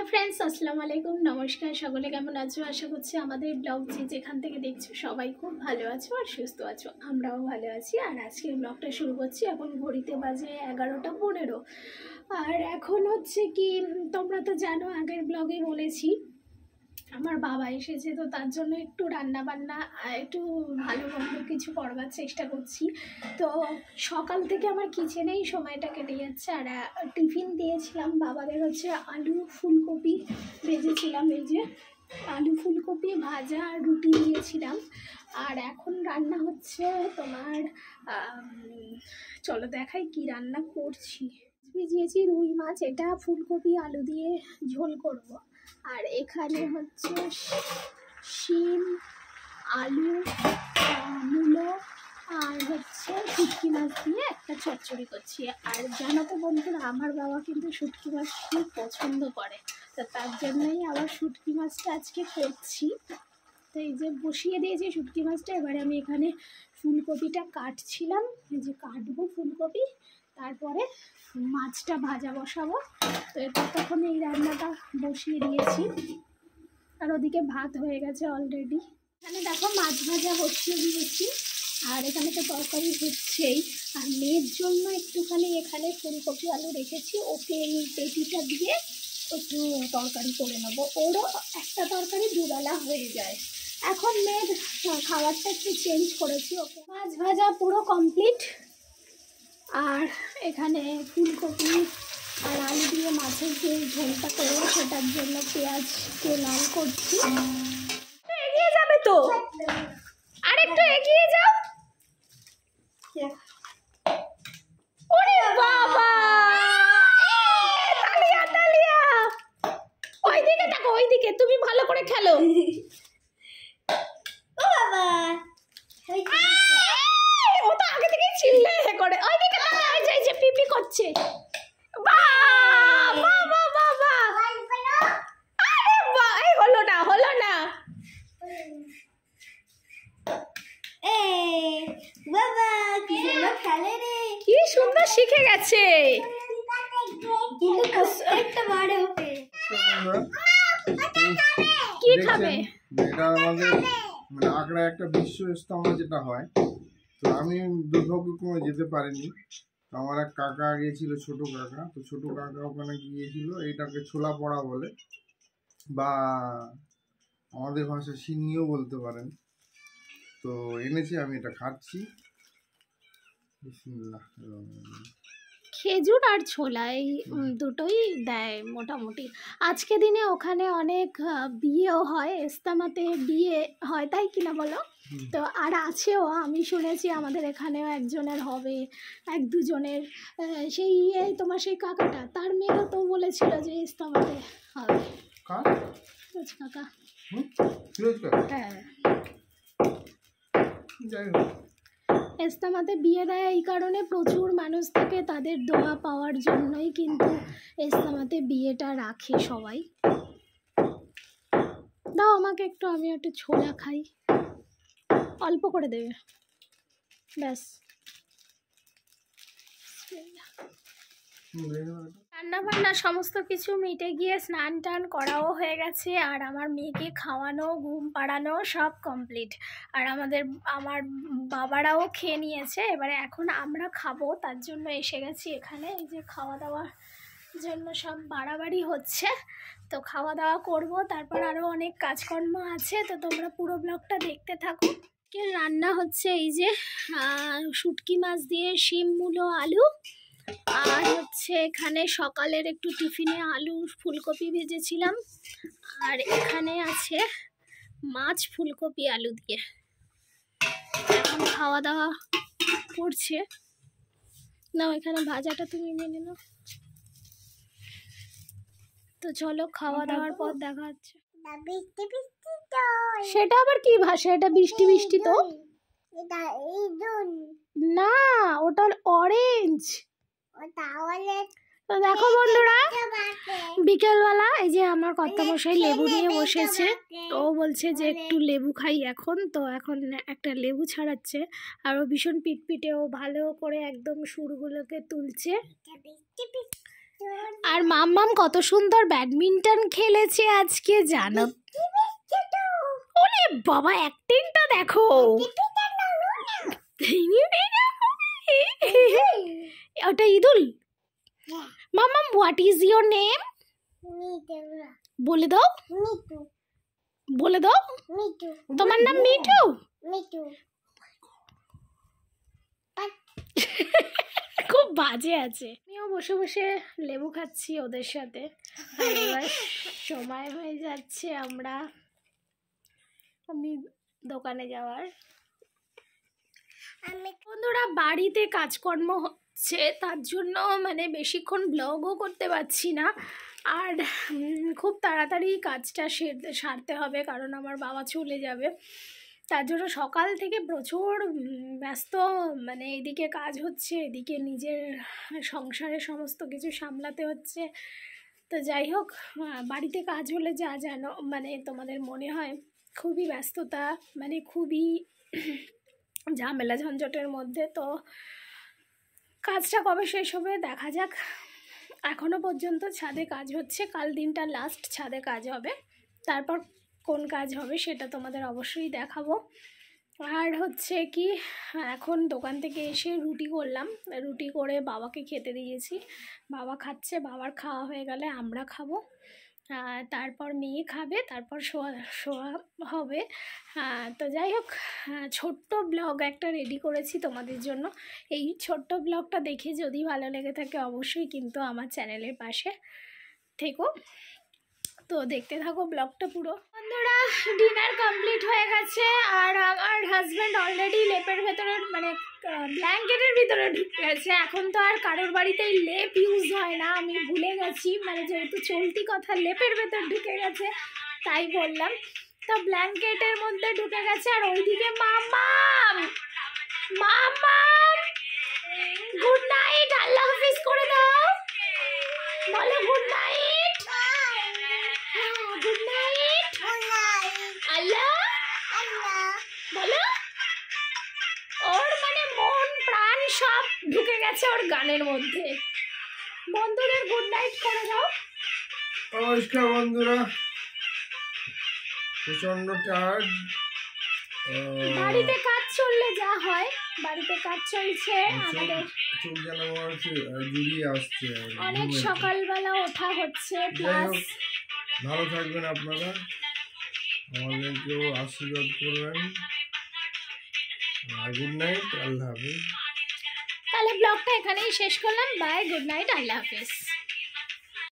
Friends अस्सलामु आलैकुम नमस्कार सकले केमन आछो आशा करछि आमादेर ब्लग जे जेखान थेके देखछो सबाई खूब भालो आछो और सुस्थ आछो आमराओ भालो आछि। और आजके ब्लगटा शुरू करछि एखन घड़िते बाजे 11टा 15 और एखन हच्छे कि तोमरा तो जानो आगेर ब्लगे बोलेछि আমার বাবা এসেছে তো তার জন্য একটু রান্না বান্না একটু ভালো মন্দ কিছু করবার চেষ্টা করছি। তো সকাল থেকে আমার কিচেনেই সময়টা কেটে যাচ্ছে। আর টিফিন দিয়েছিলাম বাবাদের হচ্ছে আলু ফুলকপি ভেজেছিলাম, এই যে আলু ফুলকপি ভাজা আর রুটি দিয়েছিলাম। আর এখন রান্না হচ্ছে তোমার চলো দেখাই কি রান্না করছি। ভিজিয়েছি রুই মাছ, এটা ফুলকপি আলু দিয়ে ঝোল করব। আর এখানে হচ্ছে শিম আলু মূলো আর হচ্ছে শুটকি মাছ দিয়ে একটা চচ্চড়ি করছি। আর জানো তো বন্ধুরা, আমার বাবা কিন্তু শুটকি মাছ খুব পছন্দ করে, তো তার জন্যই আবার শুটকি মাছটা আজকে করছি। তো এই যে বসিয়ে দিয়েছি শুটকি মাছটা, এবারে আমি এখানে ফুলকপিটা কাটছিলাম, এই যে কাটবো ফুলকপি, তারপরে মাছটা ভাজা বসাবো। তো এরপর তখন এই রান্নাটা বসিয়ে দিয়েছি। আর ওদিকে ভাত হয়ে গেছে অলরেডি। এখানে দেখো মাছ ভাজা বসিয়ে দিয়েছি, আর এখানে তো তরকারি হচ্ছেই। আর মেয়ের জন্য একটুখানি এখানে ফুলকপি আলু রেখেছি, ওকে এই পেটিটা দিয়ে একটু তরকারি করে নেবো। ওরও একটা তরকারি দুবেলা হয়ে যায়। এখন মেয়ের খাবারটা একটু চেঞ্জ করেছি, ওকে মাছ ভাজা পুরো কমপ্লিট। আর এখানে ফুলকপি আর আলু দিয়ে মাছের যে ঝোলটা করবো সেটার জন্য পেঁয়াজকে লাল করছি। এগিয়ে যাবে তো, আর একটু এগিয়ে যাও। ওরে বাবা, তালিয়া তালিয়া, ওইদিকে দেখো, ওইদিকে তুমি ভালো করে খেলো। ও বাবা, ও তো আগে থেকে চিল্লে করে, ওইদিকে যাই যে পিপি করছে। কি সুন্দর শিখে গেছে। কি খাবে? এটা আমাদের মানে আগ্রা একটা বিশ্ব ইজতেমা যেটা হয়, তো আমি দুর্ভাগ্যক্রমে যেতে পারিনি। আমার এক কাকা গিয়েছিল, ছোট কাকা, তো ছোট কাকা ওখানে গিয়েছিল। এইটাকে ছোলা পড়া বলে, বা আমাদের ভাষা সিন্নিও বলতে পারেন। তো এনেছি, আমি এটা খাচ্ছি। বিসমিল্লাহ। খেজুর আর ছোলা এই দুটোই দেয় মোটামুটি। আজকে দিনে ওখানে অনেক বিয়েও হয়, ইজতেমাতে বিয়ে হয়, তাই কিনা বলো? তো আর আছেও, আমি শুনেছি আমাদের এখানেও একজনের হবে, এক দুজনের। সেই তোমার সেই কাকাটা, তার মেয়েও তো বলেছিল যে ইজতেমাতে হবে। কাকা, হ্যাঁ, ইজতেমাতে বিয়ে দেয় এই কারণে, প্রচুর মানুষ থাকে, তাদের দোয়া পাওয়ার জন্যই কিন্তু ইজতেমাতে বিয়েটা রাখে সবাই। দাও আমাকে একটু, আমি একটু ছোলা খাই, অল্প করে দেবে ব্যাস। রান্না বান্না সমস্ত কিছু মিটে গিয়ে স্নান টান করাও হয়ে গেছে। আর আমার মেয়েকে খাওয়ানো, ঘুম পাড়ানো সব কমপ্লিট। আর আমার বাবারাও খেয়ে নিয়েছে। এবারে এখন আমরা খাবো, তার জন্য এসে গেছি এখানে। এই যে খাওয়া দাওয়ার জন্য সব বাড়াবাড়ি হচ্ছে, তো খাওয়া দাওয়া করব, তারপর আরও অনেক কাজকর্ম আছে। তো তোমরা পুরো ব্লগটা দেখতে থাকো। রান্না হচ্ছে এই যে শুটকি মাছ দিয়ে শিম মূলো আলু, আর হচ্ছে এখানে সকালের একটু টিফিনে আলু ফুলকপি ভেজেছিলাম। আর এখানে আছে মাছ ফুলকপি আলু দিয়ে। এখন খাওয়া দাওয়া করছে। নাও এখানে ভাজাটা তুমি মেনে নাও। তো চলো, খাওয়া দাওয়ার পর দেখা হচ্ছে। সেটা আবার কি ভাষা? এটা বৃষ্টি বৃষ্টি তো না, ওটা অরেঞ্জ। তো দেখো বন্ধুরা, বিকেলবেলা এই যে আমার কর্তামশাই লেবু নিয়ে বসেছে। ও বলছে যে একটু লেবু খাই এখন, তো এখন একটা লেবু ছাড়াচ্ছে। আর ও ভীষণ পিটপিটে, ও ভালো করে একদম সুরগুলোকে তুলছে। আর মাম্মাম কত সুন্দর ব্যাডমিন্টন খেলেছে আজকে জানো। ওরে বাবা, অ্যাক্টিংটা দেখো। ওটা ইদুল। মাম্মাম, হোয়াট ইজ ইয়োর নেম? বলে দাও, বলে দাও। তোমার নাম মিঠু? খুব বাজে আছে। আমিও বসে বসে লেবু খাচ্ছি ওদের সাথে। আর এবার সময় হয়ে যাচ্ছে আমি দোকানে যাওয়ার। বন্ধুরা, বাড়িতে কাজকর্ম হচ্ছে, তার জন্য মানে বেশিক্ষণ ব্লগও করতে পারছি না। আর খুব তাড়াতাড়ি কাজটা সারতে হবে, কারণ আমার বাবা চলে যাবে। তার জন্য সকাল থেকে প্রচুর ব্যস্ত, মানে এদিকে কাজ হচ্ছে, এদিকে নিজের সংসারের সমস্ত কিছু সামলাতে হচ্ছে। তো যাই হোক, বাড়িতে কাজ হলে যা জানো, মানে তোমাদের মনে হয় খুবই ব্যস্ততা, মানে খুবই ঝামেলা ঝঞ্ঝটের মধ্যে। তো কাজটা কবে শেষ হবে দেখা যাক। এখনও পর্যন্ত ছাদে কাজ হচ্ছে, কাল দিনটা লাস্ট ছাদে কাজ হবে, তারপর কোন কাজ হবে সেটা তোমাদের অবশ্যই দেখাবো। আর হচ্ছে কি, এখন দোকান থেকে এসে রুটি করলাম, রুটি করে বাবাকে খেতে দিয়েছি, বাবা খাচ্ছে। বাবার খাওয়া হয়ে গেলে আমরা খাবো, তারপর মেয়ে খাবে, তারপর শোয়া হবে। তো যাই হোক, ছোট্ট ব্লগ একটা রেডি করেছি তোমাদের জন্য। এই ছোট্ট ব্লগটা দেখে যদি ভালো লেগে থাকে অবশ্যই কিন্তু আমার চ্যানেলের পাশে থেকো। তো দেখতে থাকো ব্লগটা পুরো। বন্ধুরা, ডিনার কমপ্লিট হয়ে গেছে, আর আমার হাজব্যান্ড অলরেডি লেপের ভেতরে, মানে ব্ল্যাঙ্কেটের ভিতরে ঢুকে গেছে। এখন তো আর কারোর বাড়িতেই লেপ ইউজ হয় না, আমি ভুলে গেছি, মানে যেহেতু চলতি কথা লেপের ভেতর ঢুকে গেছে তাই বললাম। তো ব্ল্যাঙ্কেটের মধ্যে ঢুকে গেছে। আর ওইদিকে মাম্মাম, মাম্মাম গুড নাইট, আল্লাহ হাফেজ করে দাও, বলো গুড নাইট। গুড নাইট, আল্লাহ বলো। ওর মানে মন প্রাণ সব ঢুকে গেছে ওর গানের মধ্যে। বন্ধুদের গুড নাইট করে দাও। নমস্কার বন্ধুরা, প্রচন্ড টায়ার্ড। বাড়িতে কাজ চললে যা হয়, বাড়িতে কাজ চলছে আমাদের, চোখ যেন জুড়িয়ে আসছে। অনেক সকালবেলা ওঠা হচ্ছে। প্লাস ভালো থাকবেন আপনারা, আমাদেরকেও আশীর্বাদ করবেন। গুড নাইট, আল্লাহ হাফেজ। তাহলে ব্লগটা এখানেই শেষ করলাম। বাই, গুড নাইট, আল্লাহ হাফেজ।